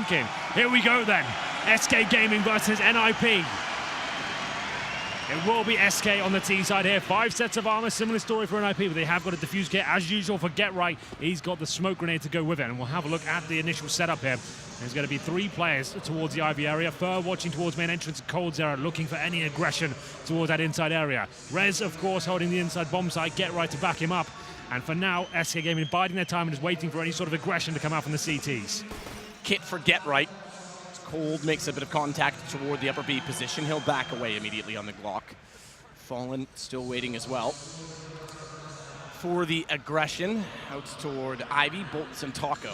Here we go then. SK Gaming versus NiP. It will be SK on the T side here. 5 sets of armor, similar story for NiP, but they have got a defuse kit as usual for Get Right. He's got the smoke grenade to go with it, and we'll have a look at the initial setup here. There's going to be 3 players towards the Ivy area. Fur watching towards main entrance, coldzera looking for any aggression towards that inside area. Rez, of course, holding the inside bomb site. Get Right to back him up. And for now, SK Gaming biding their time and just waiting for any sort of aggression to come out from the CTs. Kit for Get Right. Cold makes a bit of contact toward the upper B position. He'll back away immediately on the Glock. Fallen still waiting as well. For the aggression, out toward Ivy, Bolts, and Taco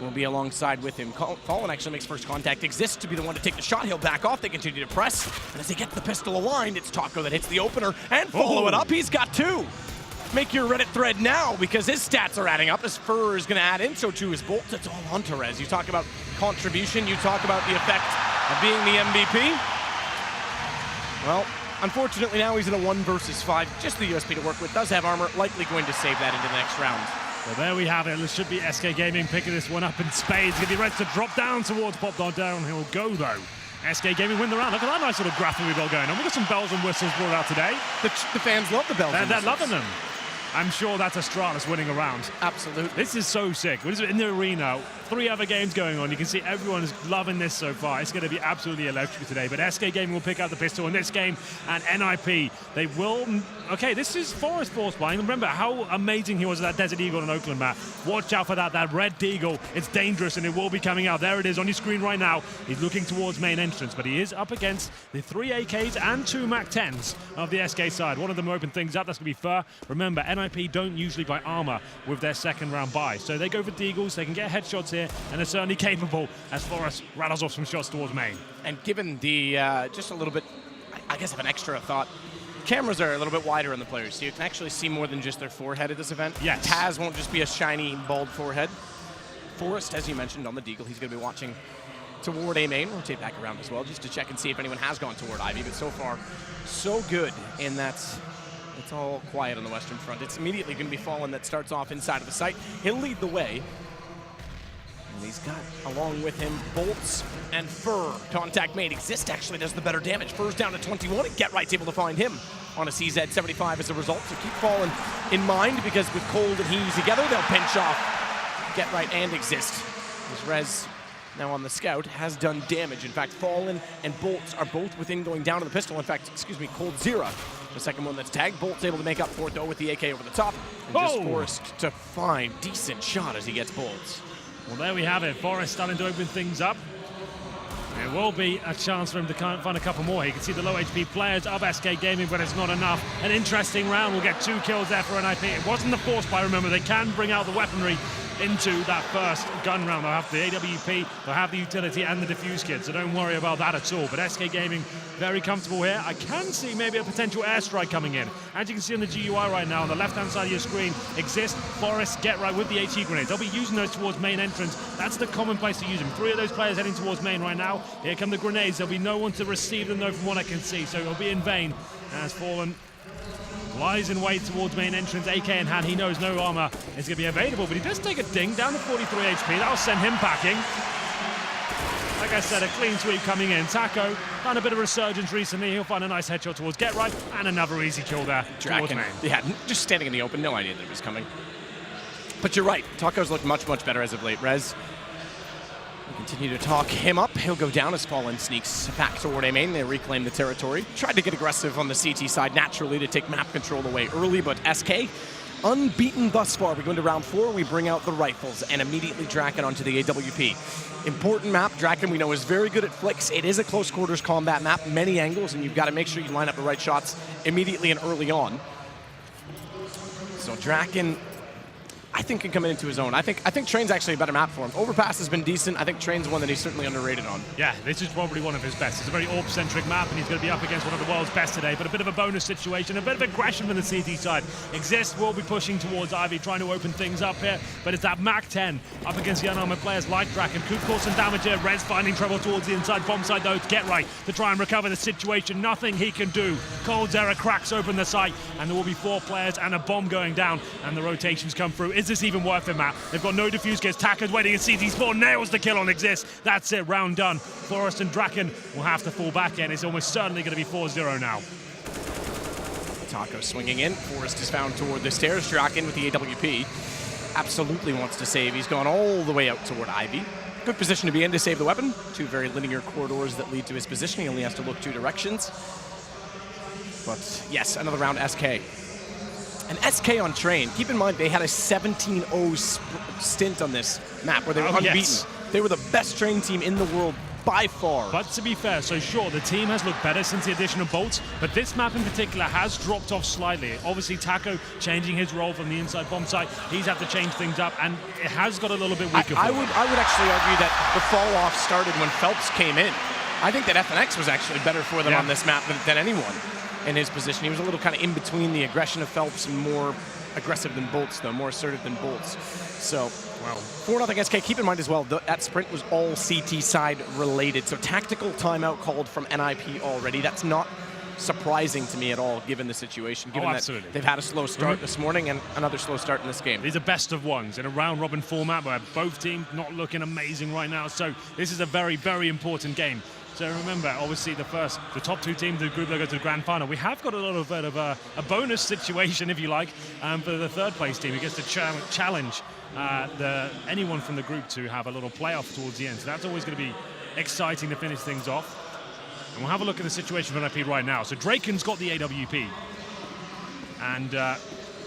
will be alongside with him. Fallen actually makes first contact. Exists to be the one to take the shot. He'll back off. They continue to press. And as they get the pistol aligned, it's Taco that hits the opener and follow it up. He's got 2. Make your Reddit thread now because his stats are adding up. His Fur is going to add in, so too his Bolt. It's all on Torres. You talk about contribution, you talk about the effect of being the MVP. Well, unfortunately now he's in a 1 versus 5. Just the USP to work with. Does have armor, likely going to save that into the next round. Well, there we have it. It should be SK Gaming picking this one up in spades. Going to be ready to drop down towards Pop Dog down. He'll go though. SK Gaming win the round. Look at that nice little graphic we've got going on. We've got some bells and whistles brought out today. The fans love the bells and whistles. They're loving them. I'm sure that's Astralis winning a round. Absolutely. This is so sick. We're in the arena, 3 other games going on. You can see everyone is loving this so far. It's going to be absolutely electric today. But SK Gaming will pick up the pistol in this game, and NiP, they will... Okay, this is Forest force buying. Remember how amazing he was at that Desert Eagle on Oakland map. Watch out for that red Deagle. It's dangerous, and it will be coming out. There it is on your screen right now. He's looking towards main entrance, but he is up against the 3 AKs and 2 MAC-10s of the SK side. One of them open things up. That's going to be Fur. Remember, NiP don't usually buy armor with their second round buy. So they go for Deagles. They can get headshots here, and they're certainly capable as Forest rattles off some shots towards main. And given the, just a little bit, I guess, of an extra thought, cameras are a little bit wider on the players, so you can actually see more than just their forehead at this event. Yes. Taz won't just be a shiny, bald forehead. Forest, as you mentioned, on the Deagle, he's going to be watching toward A main, rotate back around as well, just to check and see if anyone has gone toward Ivy, but so far, so good in that it's all quiet on the Western Front. It's immediately going to be Fallen that starts off inside of the site. He'll lead the way. And he's got, along with him, Bolts and Fur. Contact made. Exist actually does the better damage. Fur's down to 21, and Get Right's able to find him on a CZ75 as a result. So keep Fallen in mind, because with Cold and he together, they'll pinch off Get Right and Exist. As Rez, now on the scout, has done damage. In fact, Fallen and Bolts are both within going down to the pistol. In fact, excuse me, coldzera, the second one that's tagged. Bolt's able to make up for it, though, with the AK over the top. And just forced to find decent shot as he gets Bolts. Well, there we have it. Forest starting to open things up. It will be a chance for him to find a couple more. You can see the low HP players of SK Gaming, but it's not enough. An interesting round. We'll get 2 kills there for NiP. It wasn't the force buy, remember. They can bring out the weaponry into that first gun round. They'll have the AWP, they'll have the utility and the defuse kit, so don't worry about that at all. But SK Gaming, very comfortable here. I can see maybe a potential airstrike coming in. As you can see on the GUI right now, on the left-hand side of your screen, Exist, Forest, Get Right with the HE grenades. They'll be using those towards main entrance. That's the common place to use them. 3 of those players heading towards main right now. Here come the grenades. There'll be no one to receive them, though, from what I can see, so it'll be in vain as Fallen lies in wait towards main entrance, AK in hand. He knows no armor is going to be available, but he does take a ding down to 43 HP. That'll send him packing. Like I said, a clean sweep coming in. Taco found a bit of a resurgence recently. He'll find a nice headshot towards Get Right, and another easy kill there towards main. Yeah, just standing in the open, no idea that it was coming. But you're right, Taco's looked much, much better as of late. Rez, we continue to talk him up. He'll go down as Fallen sneaks back toward A main. They reclaim the territory. Tried to get aggressive on the CT side naturally to take map control away early, but SK unbeaten thus far. We go into round 4, we bring out the rifles and immediately Draken onto the AWP. Important map. Draken, we know, is very good at flicks. It is a close quarters combat map, many angles, and you've got to make sure you line up the right shots immediately and early on. So Draken, I think, can come into his own. I think Train's actually a better map for him. Overpass has been decent. I think Train's one that he's certainly underrated on. Yeah, this is probably one of his best. It's a very AWP-centric map, and he's going to be up against one of the world's best today, but a bit of a bonus situation, a bit of aggression from the CT side. Exist will be pushing towards Ivy, trying to open things up here, but it's that MAC-10 up against the unarmored players like Draken. Could cause some damage here. Rez finding trouble towards the inside bomb side, though, to Get Right to try and recover the situation. Nothing he can do. coldzera cracks open the site, and there will be 4 players and a bomb going down, and the rotations come through Is this even worth it, Matt? They've got no defuse kits. Taka's waiting and CT Spawn nails the kill on Exist. That's it, round done. Forrest and Draken will have to fall back in. It's almost certainly going to be 4-0 now. Taco swinging in. Forrest is found toward the stairs. Draken with the AWP. Absolutely wants to save. He's gone all the way out toward Ivy. Good position to be in to save the weapon. Two very linear corridors that lead to his position. He only has to look two directions. But yes, another round SK. And SK on train. Keep in mind, they had a 17-0 stint on this map where they were unbeaten. Yes. They were the best train team in the world by far. But to be fair, so sure, the team has looked better since the addition of bolts, but this map in particular has dropped off slightly. Obviously, Taco changing his role from the inside bomb site. He's had to change things up, and it has got a little bit weaker. I would actually argue that the fall off started when Phelps came in. I think that FNX was actually better for them on this map than anyone in his position. He was a little kind of in between the aggression of Phelps and more aggressive than Bolts, though, more assertive than Bolts. So, wow. 4-0 SK. Keep in mind as well, that sprint was all CT side related. So tactical timeout called from NiP already. That's not surprising to me at all, given the situation, given that they've had a slow start this morning and another slow start in this game. These are best of ones in a round-robin format where both teams not looking amazing right now. So this is a very, very important game. So remember, obviously, the top two teams of the group that go to the grand final. We have got a little bit of a bonus situation, if you like, for the third place team who gets to challenge anyone from the group to have a little playoff towards the end. So that's always going to be exciting to finish things off. And we'll have a look at the situation for NiP right now. So Draken's got the AWP. And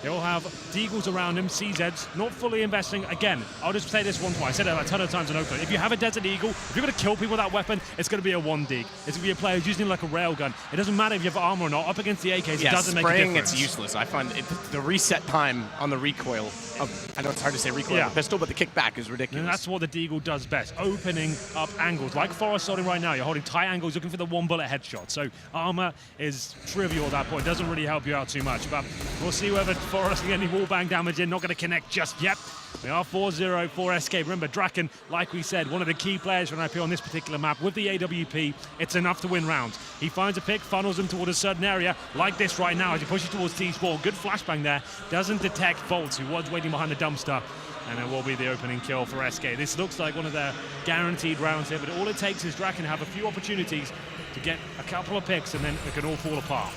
he'll have Deagles around him, CZs, not fully investing. Again, I'll just say this once more. I said it a ton of times in Oakland. If you have a Desert Eagle, if you're going to kill people with that weapon, it's going to be a 1-dig. It's going to be a player who's using it like a railgun. It doesn't matter if you have armor or not. Up against the AKs, it doesn't make a difference. It's useless. I find the reset time on the recoil I know it's hard to say recoil of a pistol, but the kickback is ridiculous. And that's what the Deagle does best, opening up angles. Like Forrest holding right now, you're holding tight angles, looking for the one-bullet headshot. So armor is trivial at that point. Doesn't really help you out too much. But we'll see whether Forrest can get any wallbang damage in. Not going to connect just yet. We are 4-0 for SK. Remember, Draken, like we said, one of the key players for NiP on this particular map. With the AWP, it's enough to win rounds. He finds a pick, funnels him toward a certain area, like this right now, as he pushes towards T-Sport. Good flashbang there. Doesn't detect Bolts, who was waiting behind the dumpster. And it will be the opening kill for SK. This looks like one of their guaranteed rounds here, but all it takes is Draken to have a few opportunities to get a couple of picks, and then it can all fall apart.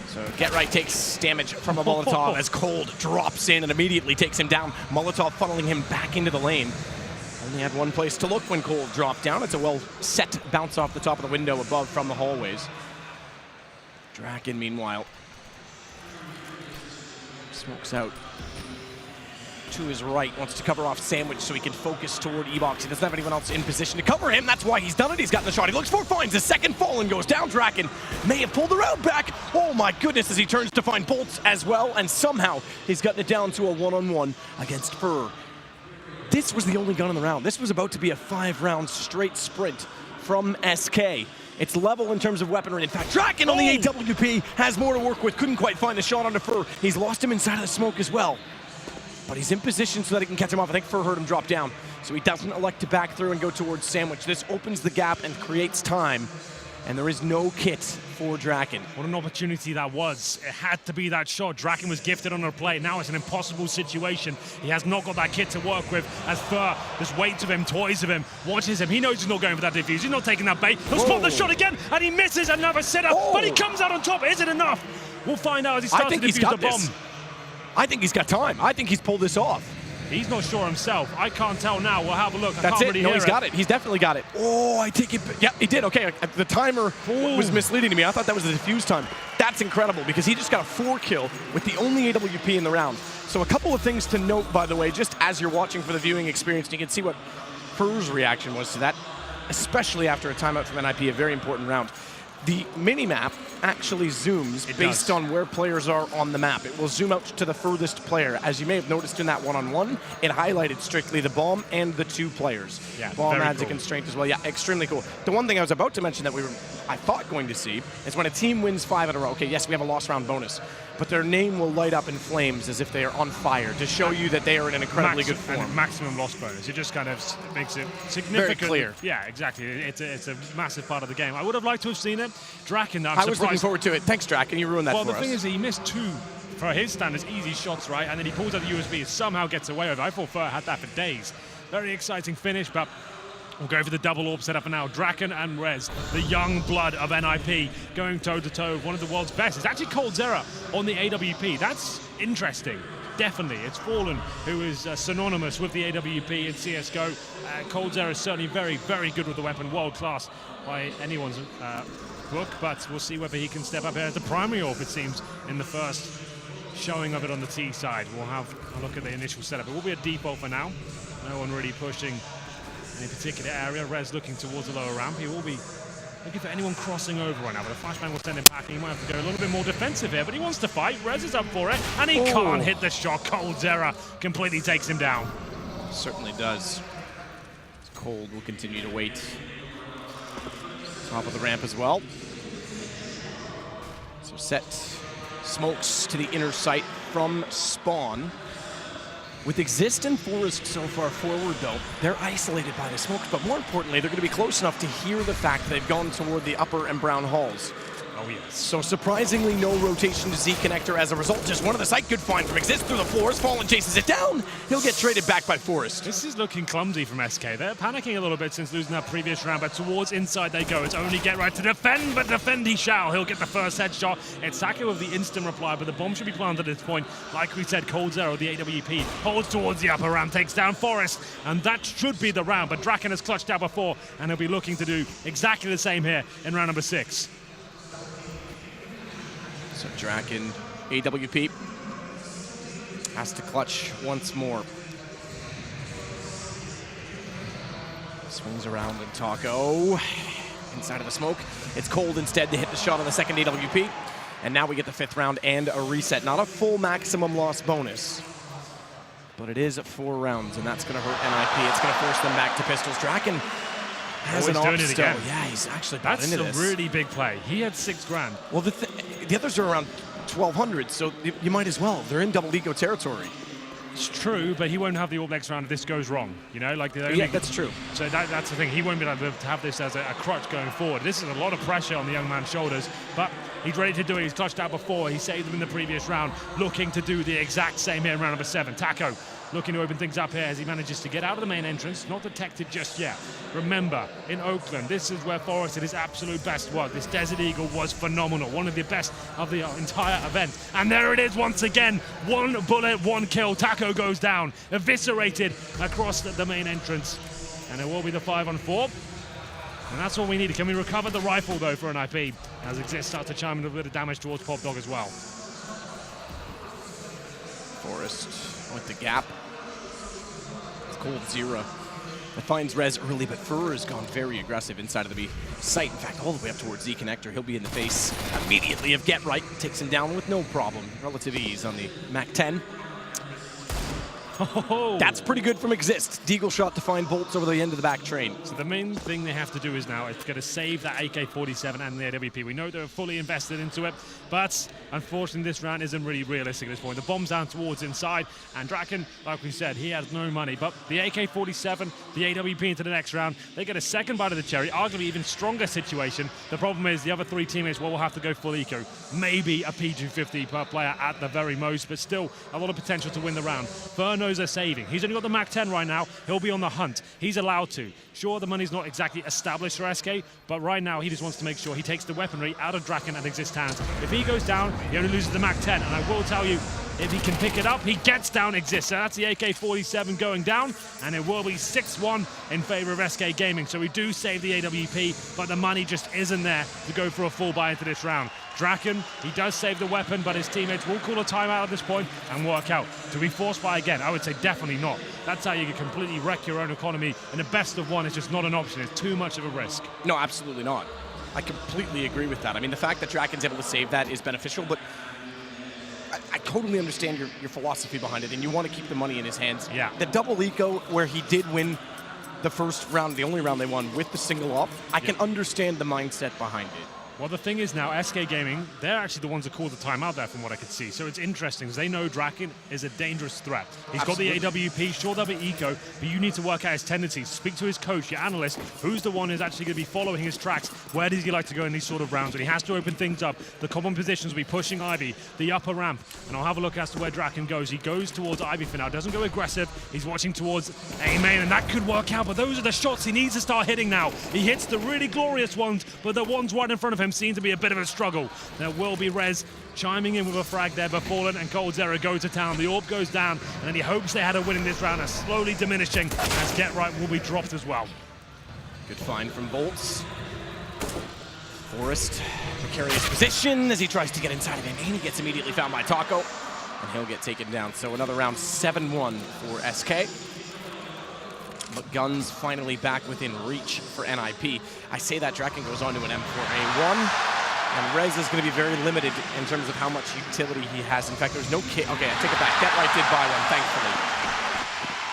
So Get Right takes damage from a Molotov as Cold drops in and immediately takes him down. Molotov funneling him back into the lane. Only had one place to look when Cold dropped down. It's a well-set bounce off the top of the window above from the hallways. Draken, meanwhile, smokes out to his right, wants to cover off Sandwich so he can focus toward E-Box. He doesn't have anyone else in position to cover him. That's why he's done it. He's gotten the shot. He looks for, finds the second fall and goes down. Draken may have pulled the round back. Oh my goodness, as he turns to find Bolts as well, and somehow he's gotten it down to a one-on-one against Fur. This was the only gun in the round. This was about to be a 5-round straight sprint from SK. It's level in terms of weaponry. In fact, Draken on the AWP has more to work with. Couldn't quite find the shot onto Fur. He's lost him inside of the smoke as well. But he's in position so that he can catch him off. I think Fur heard him drop down. So he doesn't elect to back through and go towards Sandwich. This opens the gap and creates time. And there is no kit for Draken. What an opportunity that was. It had to be that shot. Draken was gifted on a play. Now it's an impossible situation. He has not got that kit to work with as Fur just waits with him, toys with him, watches him. He knows he's not going for that defuse. He's not taking that bait. He'll spot the shot again, and he misses another setup. But he comes out on top. Is it enough? We'll find out as he starts to defuse the bomb. I think he's got time. I think he's pulled this off. He's not sure himself. I can't tell now. We'll have a look. That's it. No, he's got it. He's definitely got it. Oh, I take it. Yeah, he did. Okay, the timer was misleading to me. I thought that was the defuse time. That's incredible because he just got a 4-kill with the only AWP in the round. So a couple of things to note, by the way, just as you're watching for the viewing experience, you can see what Fur's reaction was to that, especially after a timeout from NiP, a very important round. The mini-map actually zooms based on where players are on the map. It will zoom out to the furthest player. As you may have noticed in that one-on-one, it highlighted strictly the bomb and the 2 players. Yeah, bomb adds a constraint as well. Yeah, extremely cool. The one thing I was about to mention that I thought going to see is when a team wins 5 in a row. Okay, yes, we have a lost round bonus, but their name will light up in flames as if they are on fire to show you that they are in an incredibly good form. And maximum loss bonus. It just kind of makes it significant. Very clear. Yeah, exactly. It's a massive part of the game. I would have liked to have seen it. Draken, I was looking forward to it. Thanks, Draken. You ruined that for us. Well, the thing is, he missed 2 for his standards, easy shots, right? And then he pulls out the USB and somehow gets away with it. I thought Fur had that for days. Very exciting finish, but we'll go for the double orb setup for now. Draken and Rez, the young blood of NiP, going toe-to-toe with one of the world's best. It's actually coldzera on the AWP. That's interesting. Definitely. It's Fallen, who is synonymous with the AWP in CSGO. coldzera is certainly very, very good with the weapon. World class by anyone's book, but we'll see whether he can step up here as the primary orb, it seems, in the first showing of it on the T side. We'll have a look at the initial setup. It will be a default for now. No one really pushing any particular area. Rez looking towards the lower ramp. He will be looking for anyone crossing over right now, but the flashbang will send him back. He might have to go a little bit more defensive here, but he wants to fight. Rez is up for it, and he can't hit the shot. coldzera completely takes him down. Certainly does. Cold will continue to wait. Top of the ramp as well. So set smokes to the inner sight from spawn. With Exist and Forest so far forward, though, they're isolated by the smokes, but more importantly, they're going to be close enough to hear the fact that they've gone toward the upper and brown halls. Oh, yes. So surprisingly, no rotation to Z connector as a result. Just one of the sight. Good find from Exist through the floors. Fallen chases it down. He'll get traded back by Forest. This is looking clumsy from SK. They're panicking a little bit since losing that previous round, but towards inside they go. It's only get right to defend, but defend he shall. He'll get the first headshot. It's Saka with the instant reply, but the bomb should be planted at this point. Like we said, coldzera, the AWP, holds towards the upper ramp, takes down Forest, and that should be the round, but Draken has clutched out before, and he'll be looking to do exactly the same here in round number 6. So Draken, AWP, has to clutch once more. Swings around and Taco inside of the smoke. It's Cold instead to hit the shot on the second AWP. And now we get the 5th round and a reset. Not a full maximum loss bonus, but it is 4 rounds, and that's going to hurt NiP. It's going to force them back to pistols. Draken has an op still. Yeah, he's actually bought into this. That's a really big play. He had 6 grand. Well, the others are around 1,200, so you might as well. They're in double ego territory. It's true, but he won't have the orb next round if this goes wrong. You know, like yeah, that's true. So that's the thing. He won't be able to have this as a crutch going forward. This is a lot of pressure on the young man's shoulders, but he's ready to do it. He's clutched out before. He saved them in the previous round, looking to do the exact same here in round number 7. Taco looking to open things up here as he manages to get out of the main entrance. Not detected just yet. Remember, in Oakland, this is where Forest did his absolute best work. This Desert Eagle was phenomenal. One of the best of the entire event. And there it is once again. 1 bullet, 1 kill. Taco goes down, eviscerated across the main entrance. And it will be the 5-on-4. And that's what we need. Can we recover the rifle, though, for NiP? As Exist starts to chime in a bit of damage towards Pop Dog as well. Forest with the gap. coldzera. That finds Rez early, but Fur has gone very aggressive inside of the B site. In fact, all the way up towards Z connector. He'll be in the face immediately of Get Right. Takes him down with no problem. Relative ease on the Mac 10. Oh. That's pretty good from Exist. Deagle shot to find bolts over the end of the back train. So the main thing they have to do is now is to save that AK-47 and the AWP. We know they're fully invested into it, but unfortunately this round isn't really realistic at this point. The bomb's down towards inside, and Draken, like we said, he has no money. But the AK-47, the AWP into the next round, they get a second bite of the cherry, arguably even stronger situation. The problem is the other 3 teammates will have to go full eco. Maybe a P250 per player at the very most, but still a lot of potential to win the round. Fur knows they're saving. He's only got the Mac 10 right now. He'll be on the hunt. He's allowed to. Sure, the money's not exactly established for SK, but right now he just wants to make sure he takes the weaponry out of Draken and Exist hands. If he goes down, he only loses the Mac 10, and I will tell you, if he can pick it up, he gets down Exist. So that's the AK-47 going down, and it will be 6-1 in favor of SK Gaming. So we do save the AWP, but the money just isn't there to go for a full buy into this round. Draken, he does save the weapon, but his teammates will call a timeout at this point and work out. Do we force buy again? I would say definitely not. That's how you can completely wreck your own economy, and the best of one is just not an option. It's too much of a risk. No, absolutely not. I completely agree with that. I mean, the fact that Draken's able to save that is beneficial, but I totally understand your philosophy behind it, and you want to keep the money in his hands. Yeah. The double eco, where he did win the first round, the only round they won with the single up, I can understand the mindset behind it. Well, the thing is now, SK Gaming, they're actually the ones that called the timeout there from what I could see. So it's interesting, because they know Draken is a dangerous threat. He's Absolutely. got the AWP, sure there'll be eco, but you need to work out his tendencies. Speak to his coach, your analyst, who's the one who's actually going to be following his tracks. Where does he like to go in these sort of rounds? And he has to open things up. The common positions will be pushing Ivy, the upper ramp. And I'll have a look as to where Draken goes. He goes towards Ivy for now, doesn't go aggressive. He's watching towards A main, and that could work out, but those are the shots he needs to start hitting now. He hits the really glorious ones, but the ones right in front of him seem to be a bit of a struggle. There will be Rez chiming in with a frag there, but Fallen and coldzera go to town. The orb goes down, and then he hopes they had a win in this round, are slowly diminishing as Get Right will be dropped as well. Good find from Bolts. Forrest, precarious position as he tries to get inside of him, and he gets immediately found by Taco, and he'll get taken down. So another round 7-1 for SK. But guns finally back within reach for NiP. I say that Draken goes on to an M4A1. And Rez is going to be very limited in terms of how much utility he has. In fact, there's no kit. Okay, I take it back. Get Right did buy one, thankfully.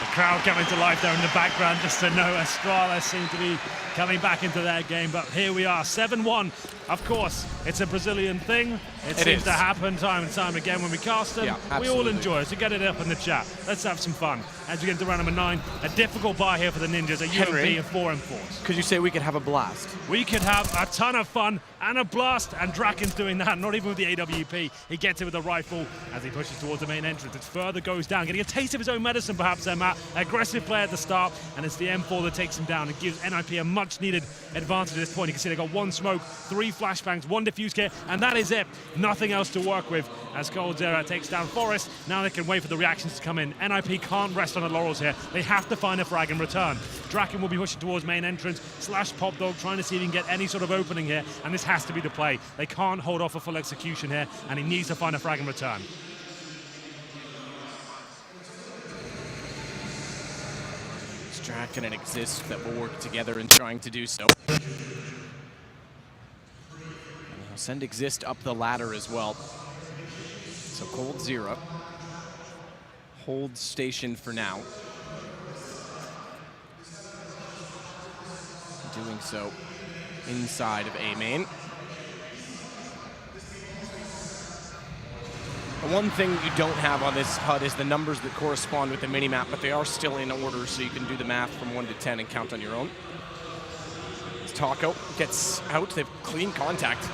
The crowd coming to life there in the background just to know Estrada seem to be coming back into their game. But here we are, 7-1. Of course, it's a Brazilian thing. It seems to happen time and time again when we cast them. Yeah, we all enjoy it, so get it up in the chat. Let's have some fun. As we get into round number 9, a difficult buy here for the Ninjas, a UMP and 4 M4s. Could you say we could have a blast? We could have a ton of fun and a blast, and Draken's doing that, not even with the AWP. He gets it with a rifle as he pushes towards the main entrance. It further goes down, getting a taste of his own medicine perhaps there, Matt. Aggressive play at the start, and it's the M4 that takes him down. It gives NiP a much-needed advantage at this point. You can see they got 1 smoke, 3 flashbangs, 1 defuse kit, and that is it. Nothing else to work with as coldzera takes down Forrest. Now they can wait for the reactions to come in. NiP can't rest on the laurels here. They have to find a frag in return. Draken will be pushing towards main entrance, slash Pop Dog, trying to see if he can get any sort of opening here, and this has to be the play. They can't hold off a full execution here, and he needs to find a frag in return. It's Draken and Exist that will work together in trying to do so. And he'll send Exist up the ladder as well. So coldzera holds station for now. Doing so inside of A main. The one thing you don't have on this HUD is the numbers that correspond with the minimap, but they are still in order, so you can do the math from 1 to 10 and count on your own. As Taco gets out, they've clean contact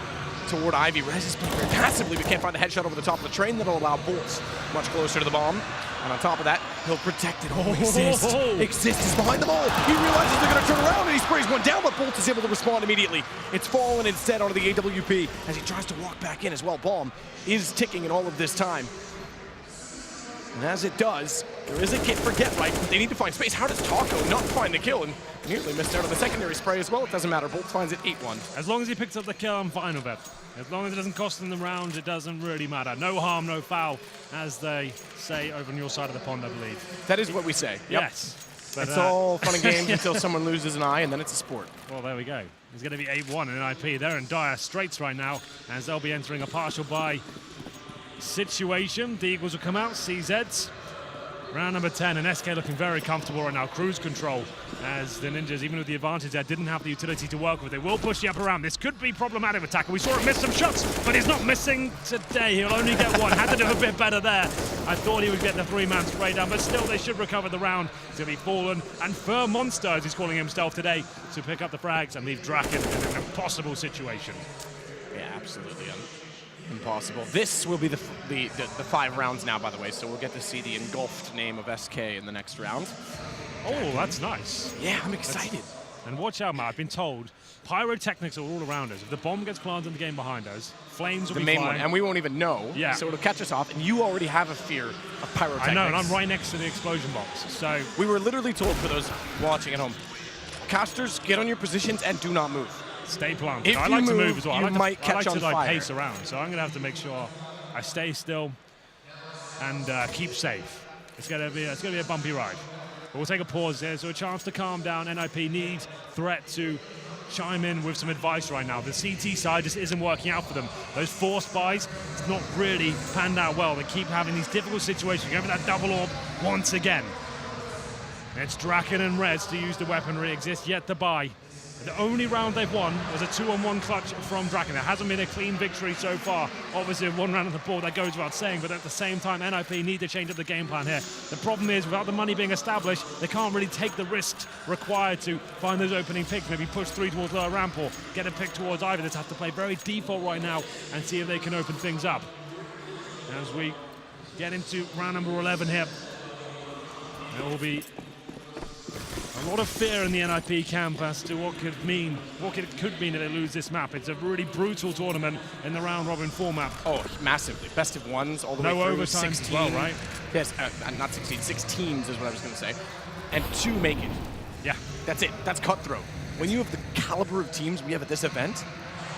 toward Ivy. Rez is playing very passively, but can't find the headshot over the top of the train that'll allow Bolts much closer to the bomb. And on top of that, he'll protect it. Oh, Exist. Exist is behind the ball. He realizes they're going to turn around, and he sprays one down, but Bolt is able to respond immediately. It's Fallen instead onto the AWP as he tries to walk back in as well. Bomb is ticking in all of this time. And as it does, there is a kit for Get Right, but they need to find space. How does Taco not find the kill? And nearly missed out on the secondary spray as well. It doesn't matter. Bolt finds it 8-1. As long as he picks up the kill, I'm fine with it. As long as it doesn't cost them the round, it doesn't really matter. No harm, no foul, as they say over on your side of the pond, I believe. That is what we say. Yep. Yes. But, it's all fun and games until someone loses an eye, and then it's a sport. Well, there we go. It's going to be 8-1 in NiP. They're in dire straits right now, as they'll be entering a partial buy situation. The Eagles will come out, CZs. Round number 10, and SK looking very comfortable right now. Cruise control, as the Ninjas, even with the advantage there, didn't have the utility to work with. They will push the upper round. This could be problematic with Taco. We saw him miss some shots, but he's not missing today. He'll only get 1. Had to do a bit better there. I thought he would get the 3-man spray down, but still they should recover the round. It's going to be Fallen and Fur Monster, as he's calling himself today, to pick up the frags and leave Draken in an impossible situation. Yeah, absolutely. Impossible. This will be the 5 rounds now, by the way, so we'll get to see the engulfed name of SK in the next round. Oh, that's nice. Yeah, I'm excited. And watch out, Matt. I've been told pyrotechnics are all around us. If the bomb gets planted in the game behind us, flames will be flying. The main one, and we won't even know. Yeah. So it'll catch us off, and you already have a fear of pyrotechnics. I know, and I'm right next to the explosion box. So we were literally told, for those watching at home, casters, get on your positions and do not move. Stay planted. If I like to move as well. You might catch on fire. I like to pace around, so I'm going to have to make sure I stay still and keep safe. It's going to be a bumpy ride. But we'll take a pause there, so a chance to calm down. NiP needs threat to chime in with some advice right now. The CT side just isn't working out for them. Those forced buys, it's not really panned out well. They keep having these difficult situations. Going for that double orb once again. It's Draken and Rez to use the weaponry. Exist yet to buy. The only round they've won was a 2-on-1 clutch from Draken. There hasn't been a clean victory so far. Obviously, one round on the board, that goes without saying, but at the same time, NiP need to change up the game plan here. The problem is, without the money being established, they can't really take the risks required to find those opening picks, maybe push 3 towards lower ramp or get a pick towards Ivy. They have to play very default right now and see if they can open things up. As we get into round number 11 here, there will be a lot of fear in the NiP camp as to what it could mean if they lose this map. It's a really brutal tournament in the round-robin format. Oh, massively. Best of ones all the way through. No overtime 16. as well, right? Yes, not 16, 6 teams is what I was going to say. And 2 make it. Yeah. That's it. That's cutthroat. When you have the caliber of teams we have at this event,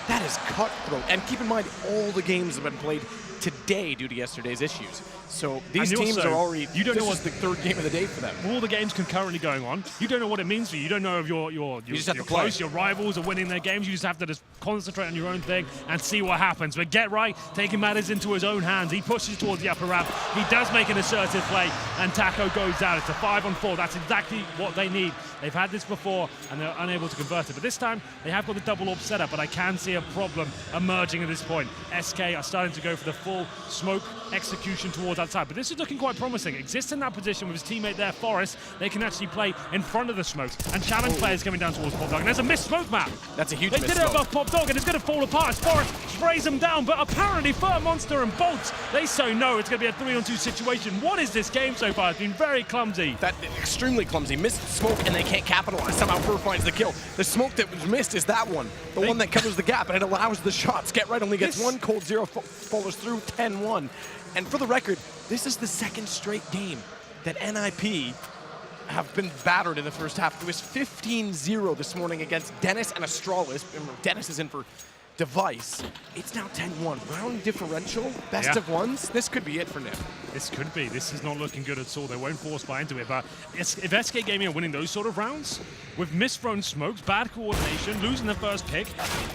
that is cutthroat. And keep in mind, all the games have been played today due to yesterday's issues. So these teams are already, you don't know what's the 3rd game of the day for them. All the games concurrently going on. You don't know what it means for you. You don't know if you're just have to close, play. your rivals are winning their games. You just have to just concentrate on your own thing and see what happens. But Get Right, taking matters into his own hands. He pushes towards the upper ramp. He does make an assertive play, and Taco goes down. It's a 5-on-4. That's exactly what they need. They've had this before, and they're unable to convert it. But this time, they have got the double orb set up, but I can see a problem emerging at this point. SK are starting to go for the full smoke execution towards outside. But this is looking quite promising. Exists in that position with his teammate there, Forest. They can actually play in front of the smokes and challenge players coming down towards Pop Dog. And there's a missed smoke map. That's a huge They missed did it smoke. above Pop Dog, and it's going to fall apart as Forest sprays them down. But apparently, Fur Monster and Bolt, they say no. It's going to be a 3-on-2 situation. What is this game so far? It's been very clumsy. That extremely clumsy. Missed smoke, and they can't capitalize. Somehow Fur finds the kill. The smoke that was missed is that one. The one that covers the gap, and it allows the shots. Get Right only gets 1, Cold 0 follows through 10-1. And for the record, this is the 2nd straight game that NiP have been battered in the first half. It was 15-0 this morning against Dennis and Astralis. Remember, Dennis is in for Device. It's now 10-1. Round differential, best of ones. This could be it for NiP. This could be. This is not looking good at all. They won't force buy into it. But if SK Gaming are winning those sort of rounds, with misthrown smokes, bad coordination, losing the first pick,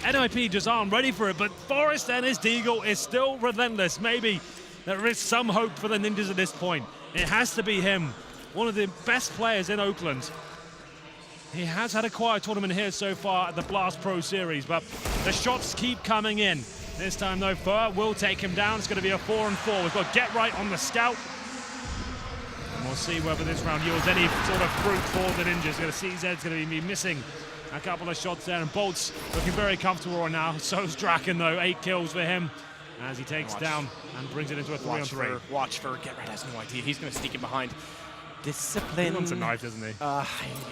NiP just aren't ready for it. But Forest and his Deagle is still relentless. Maybe there is some hope for the Ninjas at this point. It has to be him, one of the best players in Oakland. He has had a quiet tournament here so far at the Blast Pro Series, but the shots keep coming in. This time, though, Fur will take him down. It's going to be a 4-on-4. We've got Get Right on the scout. And we'll see whether this round yields any sort of fruit for the Ninjas. Going to see Zed's going to be missing a couple of shots there, and Bolt's looking very comfortable right now. So's Draken, though. 8 kills for him as he takes down and brings it into a 3-on-3. Watch for Get Right has no idea. He's going to sneak in behind. Discipline. He wants a knife, doesn't he?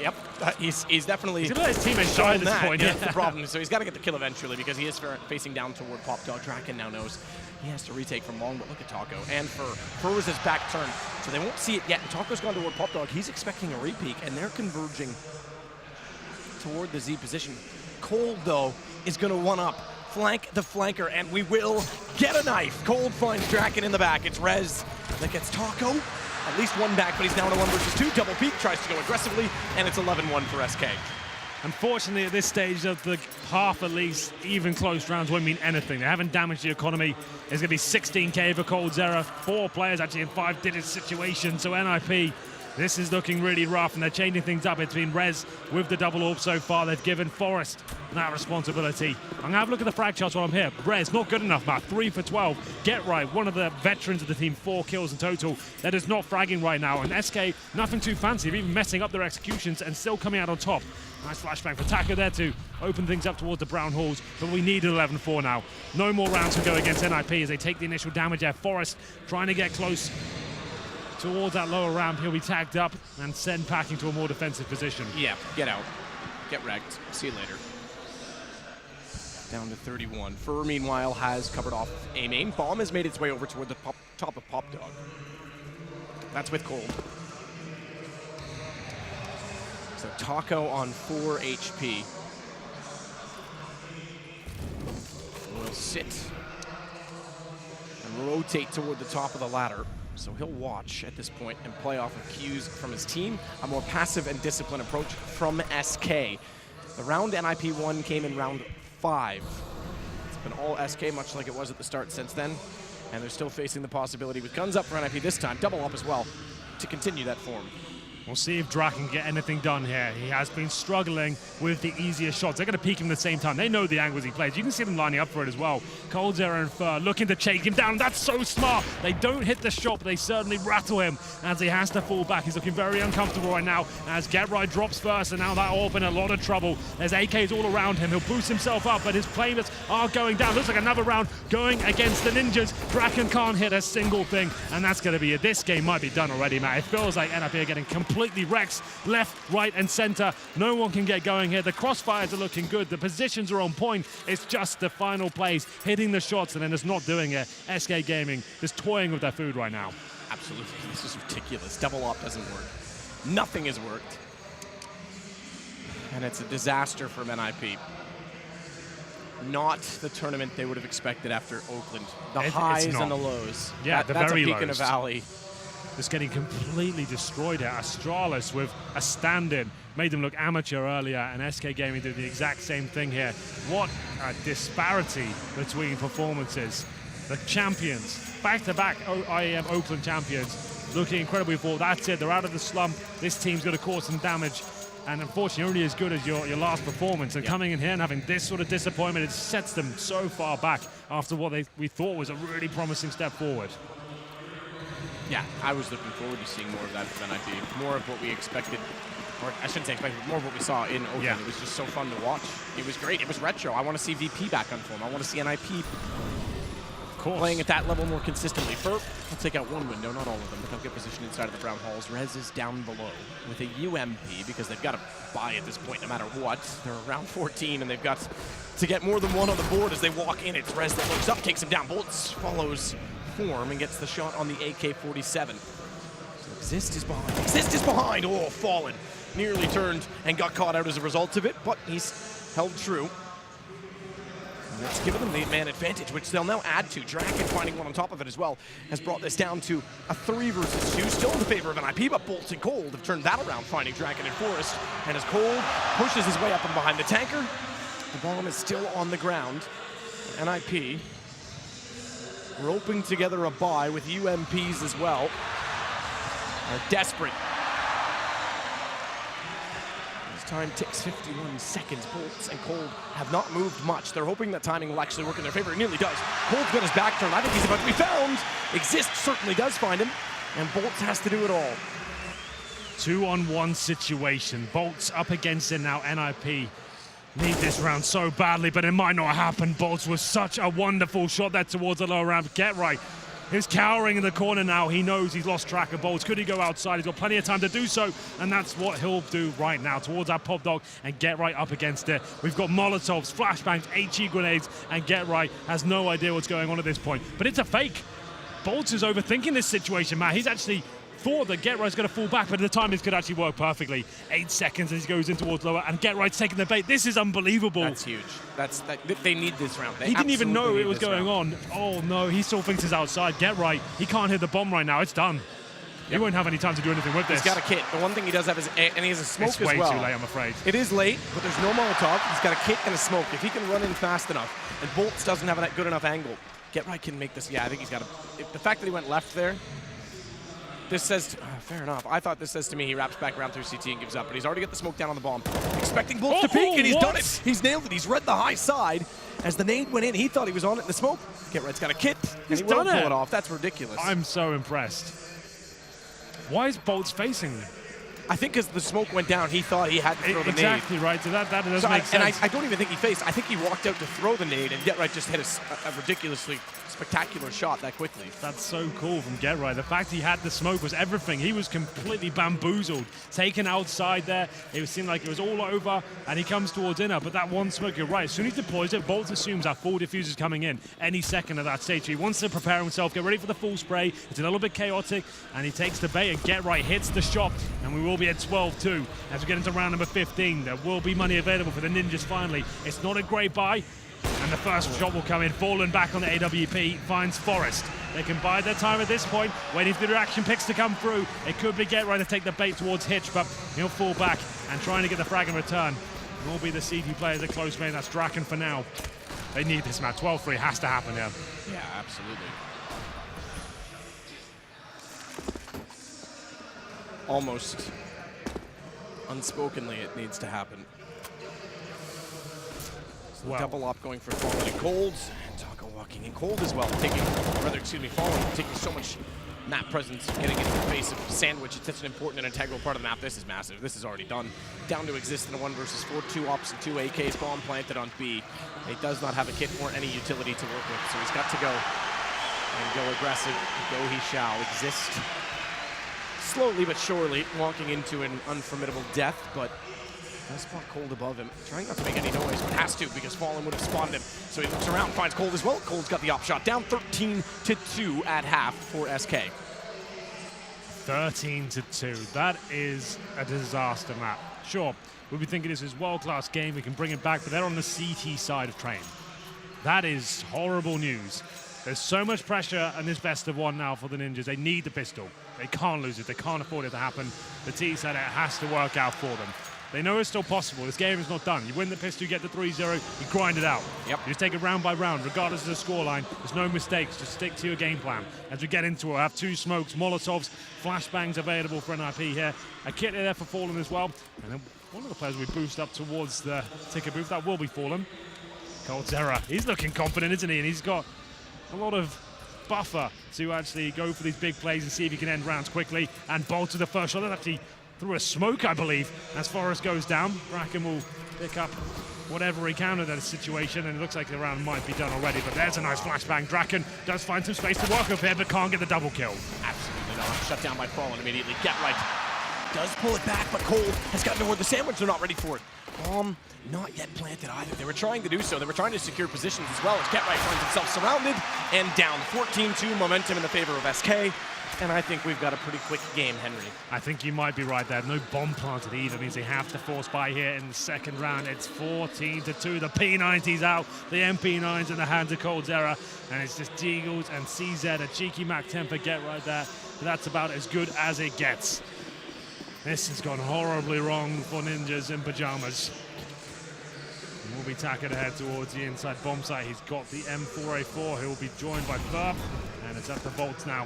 Yep. He's definitely. He's going to let his teammates shy at this point. That's the problem. So he's got to get the kill eventually because he is facing down toward Pop Dog. Draken now knows he has to retake from long, but look at Taco and Fur. Fur was his back turn, so they won't see it yet. And Taco's gone toward Pop Dog. He's expecting a repeat, and they're converging toward the Z position. Cold, though, is going to one-up. Flank the flanker, and we will get a knife. Cold finds Draken in the back. It's Rez that gets Taco. At least 1 back, but he's now in a 1 versus 2. Double peek, tries to go aggressively, and it's 11-1 for SK. Unfortunately, at this stage of the half, at least, even close rounds won't mean anything. They haven't damaged the economy. There's going to be 16k for Cold Zera. 4 players actually in 5-digit situations, so NiP, this is looking really rough, and they're changing things up. It's been Rez with the double orb so far. They've given Forest that responsibility. I'm going to have a look at the frag charts while I'm here. Rez, not good enough, Matt. 3 for 12. Get Right, one of the veterans of the team, 4 kills in total. That is not fragging right now. And SK, nothing too fancy. They're even messing up their executions and still coming out on top. Nice flashbang for Taco there to open things up towards the Brown Halls. But we need an 11-4 now. No more rounds can go against NiP as they take the initial damage there. Forest trying to get close towards that lower ramp. He'll be tagged up and sent packing to a more defensive position. Yeah, get out. Get wrecked. See you later. Down to 31. Fur, meanwhile, has covered off A main. Bomb has made its way over toward the top of Pop Dog. That's with Cold. So Taco on 4 HP. Will sit and rotate toward the top of the ladder. So he'll watch at this point and play off of cues from his team, a more passive and disciplined approach from SK. The round NiP won came in round 5. It's been all SK, much like it was at the start since then, and they're still facing the possibility with guns up for NiP this time, double up as well, to continue that form. We'll see if Draken can get anything done here. He has been struggling with the easier shots. They're going to peek him at the same time. They know the angles he plays. You can see them lining up for it as well. coldzera and Fur looking to chase him down. That's so smart. They don't hit the shot, but they certainly rattle him as he has to fall back. He's looking very uncomfortable right now as GetRight drops first, and now that AWP in a lot of trouble. There's AKs all around him. He'll boost himself up, but his playmates are going down. Looks like another round going against the Ninjas. Draken can't hit a single thing, and that's going to be it. This game might be done already, Matt. It feels like NiP are getting completely wrecked left, right, and center. No one can get going here. The crossfires are looking good. The positions are on point. It's just the final plays, hitting the shots, and then just not doing it. SK Gaming just toying with their food right now. Absolutely. This is ridiculous. Double op doesn't work. Nothing has worked. And it's a disaster from NiP. Not the tournament they would have expected after Oakland. The highs and the lows. Yeah, the that's very a peak lows. in a valley. Just getting completely destroyed here. Astralis with a stand-in made them look amateur earlier, and SK Gaming did the exact same thing here. What a disparity between performances. The champions, back-to-back IEM Oakland champions, looking incredibly forward. That's it, they're out of the slump. This team's going to cause some damage, and unfortunately only as good as your last performance. And coming in here and having this sort of disappointment, it sets them so far back after what we thought was a really promising step forward. Yeah, I was looking forward to seeing more of that from NiP. More of what we expected, or I shouldn't say expected, more of what we saw in Oakland. Yeah. It was just so fun to watch. It was great. It was retro. I want to see VP back on form. I want to see NiP playing at that level more consistently. Fur will take out one window, not all of them, but they'll get positioned inside of the brown halls. Rez is down below with a UMP because they've got to buy at this point no matter what. They're around 14 and they've got to get more than one on the board as they walk in. It's Rez that looks up, takes him down. Bolts follows form and gets the shot on the AK-47. So Exist is behind. Exist is behind! Oh, fallen. Nearly turned and got caught out as a result of it, but he's held true. And that's given them the man advantage, which they'll now add to. Draken finding one on top of it as well has brought this down to a 3 versus 2, still in the favor of NiP, but Bolts and Cold have turned that around, finding Draken and Forest. And as Cold pushes his way up and behind the tanker, the bomb is still on the ground. NiP roping together a buy with UMPs as well. Are desperate. As time ticks 51 seconds, Bolts and Cold have not moved much. They're hoping that timing will actually work in their favor. It nearly does. Cold's got his back turned. I think he's about to be found. Exist certainly does find him, and Bolts has to do it all. 2-on-1 situation. Bolts up against it now. NiP need this round so badly, but it might not happen. Bolts was such a wonderful shot there towards the lower round. GetRight. He's cowering in the corner now. He knows he's lost track of Bolts. Could he go outside? He's got plenty of time to do so, and that's what he'll do right now towards our pop dog and GetRight up against it. We've got Molotovs, flashbangs, HE grenades, and GetRight has no idea what's going on at this point. But it's a fake. Bolts is overthinking this situation, Matt. He's actually thought that GetRight's going to fall back, but at the time this could actually work perfectly. 8 seconds as he goes in towards lower, and GetRight's taking the bait. This is unbelievable. That's huge. They need this round. He didn't even know it was going on. Oh no, he still thinks it's outside. GetRight, he can't hit the bomb right now. It's done. He won't have any time to do anything with this. He's got a kit. The one thing he does have is, and he has a smoke as well. It's way too late, I'm afraid. It is late, but there's no Molotov. He's got a kit and a smoke. If he can run in fast enough, and Bolts doesn't have a good enough angle, GetRight can make this. Yeah, I think he's got the fact that he went left there, this says, fair enough. I thought this says to me he wraps back around through CT and gives up, but he's already got the smoke down on the bomb. Expecting Bolts to peek, and he's done it. He's nailed it. He's read the high side. As the nade went in, he thought he was on it in the smoke. GetRight's got a kit, and he will pull it off. That's ridiculous. I'm so impressed. Why is Bolts facing me? I think because the smoke went down, he thought he had to throw the nade. Exactly right. So that does make sense. And I don't even think he faced. I think he walked out to throw the nade, and GetRight just hit a ridiculously spectacular shot that quickly. That's so cool from GetRight. The fact he had the smoke was everything. He was completely bamboozled, taken outside there. It seemed like it was all over, and he comes towards inner. But that one smoke, you're right. As soon as he deploys it, Bolts assumes our full diffuser's coming in any second of that stage. He wants to prepare himself, get ready for the full spray. It's a little bit chaotic, and he takes the bait, and GetRight hits the shot, and we will be at 12-2 as we get into round number 15. There will be money available for the Ninjas finally. It's not a great buy. And the first shot will come in. Fallen back on the AWP, finds Forest. They can bide their time at this point, waiting for the reaction picks to come through. It could be GetRight to take the bait towards Hitch, but he'll fall back and trying to get the frag in return. It will be the CT players at close range. That's Draken for now. They need this match. 12-3 has to happen here. Yeah, absolutely. Unspokenly, it needs to happen. So Wow. double up going for Fallen and Cold, and Taco walking in Cold as well, Fallen taking so much map presence, getting into the face of Sandwich. It's such an important and integral part of the map. This is massive. This is already done. Down to exist in a 1 versus 4, 2 ops and 2 AKs, bomb planted on B. He does not have a kit or any utility to work with, so he's got to go and go aggressive. Go he shall. Exist slowly but surely, walking into an unformidable death, but does spot Cold above him. Trying not to make any noise, but has to because Fallen would have spotted him. So he looks around, finds Cold as well. Cold's got the op shot. Down 13-2 at half for SK. 13-2. That is a disaster map. Sure, we'll be thinking this is a world-class game. We can bring it back, but they're on the CT side of Train. That is horrible news. There's so much pressure in this best of one now for the Ninjas. They need the pistol. They can't lose it. They can't afford it to happen. The T said it has to work out for them. They know it's still possible. This game is not done. You win the pistol, you get the 3-0, you grind it out. Yep. You just take it round by round, regardless of the scoreline. There's no mistakes. Just stick to your game plan. As we get into it, I have 2 smokes, Molotovs, flashbangs available for NiP here. A kit there for Fallen as well. And then one of the players we boost up towards the ticket booth, that will be Fallen. coldzera. He's looking confident, isn't he? And he's got a lot of buffer to actually go for these big plays and see if he can end rounds quickly. And Bolt to the first shot. That actually through a smoke, I believe, as Forrest goes down. Bracken will pick up whatever he can in that situation, and it looks like the round might be done already, but there's a nice flashbang. Draken does find some space to work up here, but can't get the double kill. Absolutely not. Shut down by Fallen immediately. Get right. Does pull it back, but Cold has gotten toward the sandwich. They're not ready for it. Bomb not yet planted either. They were trying to do so. They were trying to secure positions as well as Get Right finds himself surrounded and down. 14-2 momentum in the favor of SK. And I think we've got a pretty quick game, Henry. I think you might be right there. No bomb planted either. Means they have to force by here in the second round. It's 14-2. The P90's out. The MP9's in the hands of coldzera. And it's just Deagles and CZ. A cheeky Mac temper get right there. But that's about as good as it gets. This has gone horribly wrong for Ninjas in pajamas. And we'll be tacking ahead towards the inside bomb site. He's got the M4A4. He'll be joined by Thurp. And it's up to Bolts now.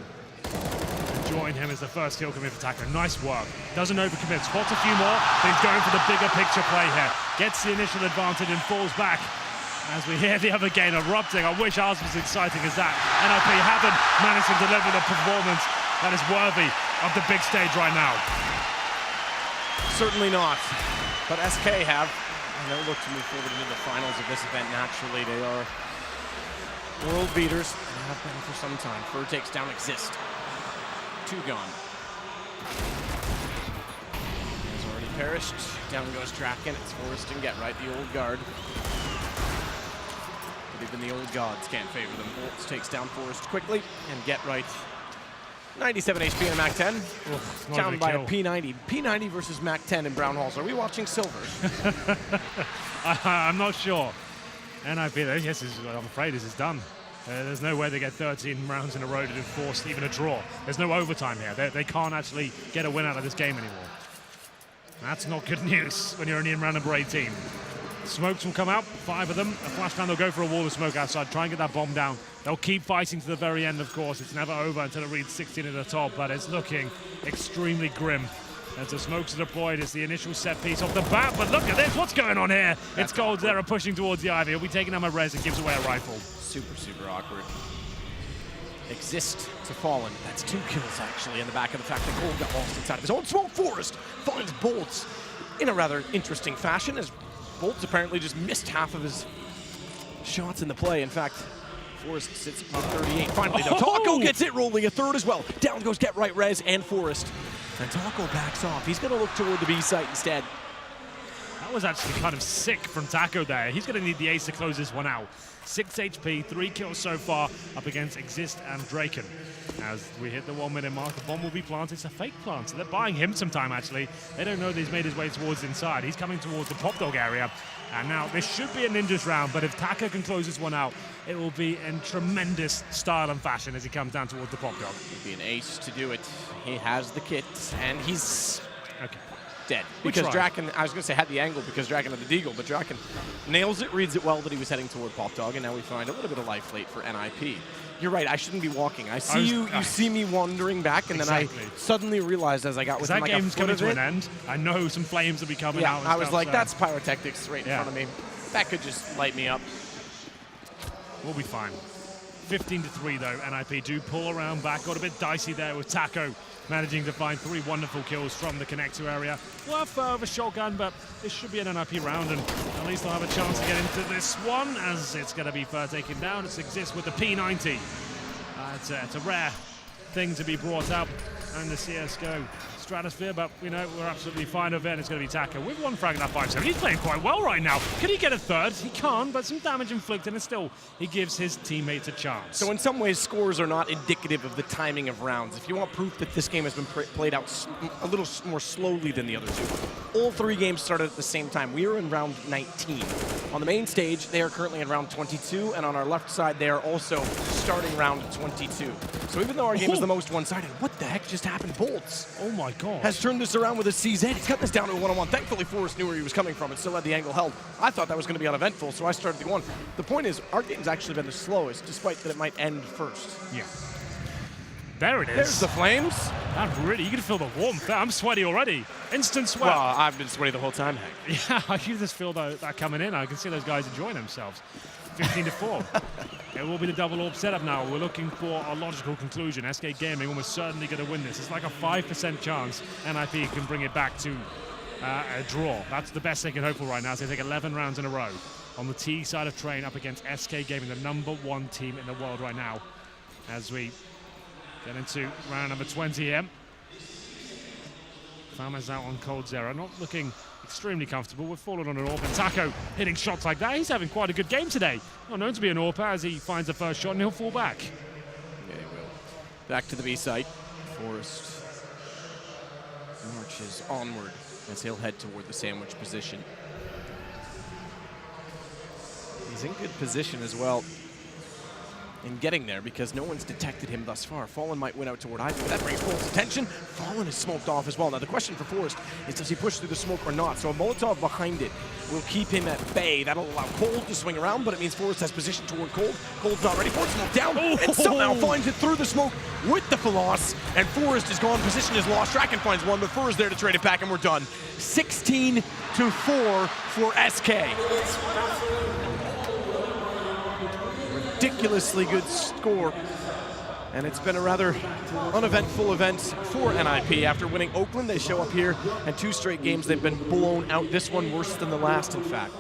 Join him as the first kill coming for Taco. Nice work. Doesn't overcommit. Spots a few more, but he's going for the bigger picture play here. Gets the initial advantage and falls back as we hear the other game erupting. I wish ours was as exciting as that. NiP haven't managed to deliver the performance that is worthy of the big stage right now. Certainly not. But SK have, and they'll look to move forward into the finals of this event naturally. They are world beaters and have been for some time. Fur takes down Exist. 2 gone. Has already perished. Down goes Draken. It's Forrest and Get Right, the old guard. But even the old gods can't favor them. Bolts takes down Forrest quickly, and Get Right. 97 HP in a Mac 10. Oof, down by a P90. P90 versus Mac 10 in Brown Halls. Are we watching silver? I'm not sure. NiP, yes, I'm afraid this is done. There's no way they get 13 rounds in a row to force even a draw. There's no overtime here. They can't actually get a win out of this game anymore. That's not good news when you're only in round number 18. Smokes will come out, 5 of them. A flashbang, they'll go for a wall of smoke outside, try and get that bomb down. They'll keep fighting to the very end, of course. It's never over until it reads 16 at the top, but it's looking extremely grim. As the smokes are deployed, it's the initial set piece off the bat, but look at this, what's going on here? It's coldzera pushing towards the Ivy. He'll be taking him a res and gives away a rifle. Super awkward. Exist to Fallen. That's 2 kills, actually, in the back of the fact that Cold got lost inside of his own smoke. Forrest finds Bolts in a rather interesting fashion, as Bolts apparently just missed half of his shots in the play. In fact, Forrest sits on 38. Finally, though, Taco gets it rolling, a 3rd as well. Down goes Get Right, Rez, and Forrest. And Taco backs off. He's going to look toward the B site instead. That was actually kind of sick from Taco there. He's going to need the ace to close this one out. 6 HP, 3 kills so far up against Exist and Draken. As we hit the 1-minute mark, the bomb will be planted. It's a fake plant, so they're buying him some time, actually. They don't know that he's made his way towards the inside. He's coming towards the Pop Dog area. And now this should be a Ninjas round, but if Taco can close this one out, it will be in tremendous style and fashion as he comes down towards the Pop Dog. It'll be an ace to do it. He has the kit, and he's dead. Which Because Draken, I was going to say had the angle because Draken had the deagle, but Draken nails it, reads it well that he was heading toward Pop Dog, and now we find a little bit of life late for NiP. You're right, I shouldn't be walking. I see you see me wandering back, and then I suddenly realized as I got within that like a game's foot coming of to it, an end. I know some flames will be coming out. I was like, so that's pyrotechnics right in front of me. That could just light me up. we'll be fine. 15-3 though, NiP do pull around back. Got a bit dicey there with Taco managing to find 3 wonderful kills from the connector area. Worth of a shotgun, but this should be an NiP round, and at least they'll have a chance to get into this one, as it's going to be Fur taken down. It exists with the P90. It's a rare thing to be brought up in the CSGO stratosphere, but you know, we're absolutely fine with it, and it's going to be Taco with 1 frag in that 5-7. He's playing quite well right now. Can he get a third? He can't, but some damage inflicted, and still he gives his teammates a chance. So in some ways, scores are not indicative of the timing of rounds. If you want proof that this game has been played out a little more slowly than the other 2, all 3 games started at the same time. We are in round 19. On the main stage, they are currently in round 22, and on our left side, they are also starting round 22. So even though our game is the most one-sided, what the heck just happened? Bolts. Oh my god. Has turned this around with a CZ. He's cut this down to a 1-on-1. Thankfully, Forrest knew where he was coming from and still had the angle held. I thought that was going to be uneventful, so I started the 1. The point is, our game's actually been the slowest, despite that it might end first. Yeah. There it is. There's the flames. That really, you can feel the warmth there. I'm sweaty already. Instant sweat. Well, I've been sweaty the whole time, Hank. Yeah, I can just feel that coming in. I can see those guys enjoying themselves. 15-4. It will be the double orb setup now. We're looking for a logical conclusion. SK Gaming almost certainly going to win this. It's like a 5% chance NiP can bring it back to a draw. That's the best they can hope for right now. So they take 11 rounds in a row on the T side of Train up against SK Gaming, the #1 team in the world right now. As we get into round number 20 here. Farmer's out on Cold Zero, not looking extremely comfortable. We've fallen on an AWP, and Taco hitting shots like that. He's having quite a good game today. Not known to be an AWP as he finds the first shot, and he'll fall back. Yeah, he will. Back to the B site. Forrest marches onward as he'll head toward the sandwich position. He's in good position as well in getting there because no one's detected him thus far. Fallen might win out toward Ivy, but that brings Fallen's attention. Fallen is smoked off as well. Now the question for Forrest is, does he push through the smoke or not? So a Molotov behind it will keep him at bay. That'll allow Cold to swing around, but it means Forrest has position toward Cold. Cold's not ready. Forrest smoke down and somehow finds it through the smoke with the Phaloss, and Forrest is gone. Position is lost. Draken finds one, but Fur is there to trade it back, and we're done. 16-4 for SK. Ridiculously good score, and it's been a rather uneventful event for NiP. After winning Oakland, they show up here, and 2 straight games they've been blown out. This one worse than the last, in fact.